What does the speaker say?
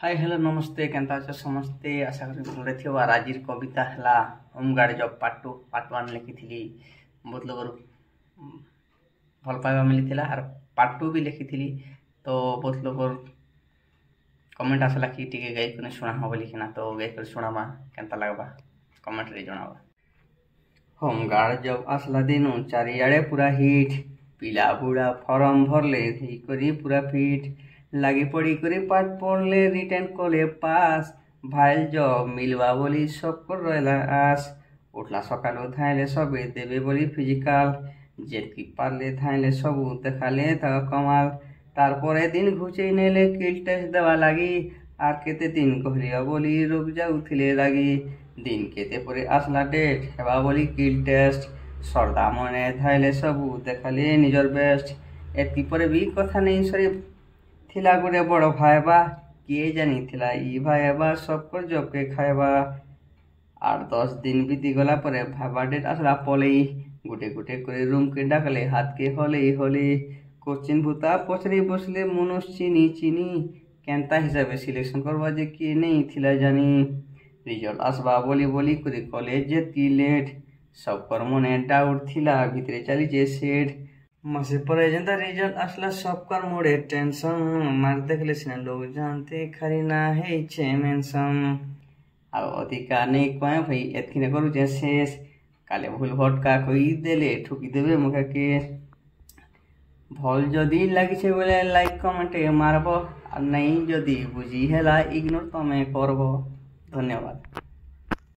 Hi hello नमस्ते केनता अछ समस्ते आशा करी भलरे थियो और आज कविता हला होमगार्ड जॉब पार्ट 1 लिखी बहुत लोग भल पाइबा मिली और पार्ट 2 भी लिखी तो बहुत लोग कमेंट आसला कि टिके गाई को शुणा हो बोलिकिना तो गाई कर शुणामा केनता लगबा कमेंट रे जणावा। होमगार्ड जॉब आसला दिनु चारियाड़े पूरा हिट पिला बुढ़ा फॉर्म भरले ही करी पूरा फिट लगी पड़ी करे पाठ पढ़ले रिटर्न कले पास भाइल जब मिलवा बोली सब कर रहला आस उठला सकालो धाइले सबे देवे बोली फिजिकल जेतकी पारले धाइले सब देखाले ता कमाल तारपरे दिन घुचे नेले किल टेस्ट देवा लगी आर केते दिन कहलिया बोली रुक जाउथिले लगी दिन केते परे आसला डेट हेबा बोली किल टेस्ट सरदा मने धाइले सब देखाले निजर बेस्ट एतकी परे भी कथा नहीं सरी थिला गोटे बड़ भाईबा किए जानी थिला ई भाईबा सबको जब के खाएबा 8-10 दिन बीती गला परे भाईबा डेट आसला पलई गुटे गुटे करे रूम के डाकले हाथ के हले हले कोचिन भूता पचरे बसले मनुष चिनी चिनी केनता हिसाबे सिलेक्शन करवा जे किए नहीं थिला जानी रिजल्ट आसबा बोली बोली करे कॉलेज जेती लेट सब कर मने डाउट थिला भितरे चली जे सेट मसे परे जनता रिजल्ट आसला सबकर मोड़े टेंशन मार देखले सिना लोग जानते खरी ना है छे मेंशन अब अधिकार नहीं कोए भाई एतकिने करू जे शेष काले भूल भटका कोई देले ठुकी देबे मुखा के भल जदी लागि छे बोले लाइक कमेंट मारबो आ नहीं जदी बुझी हेला इग्नोर तमे करबो। धन्यवाद।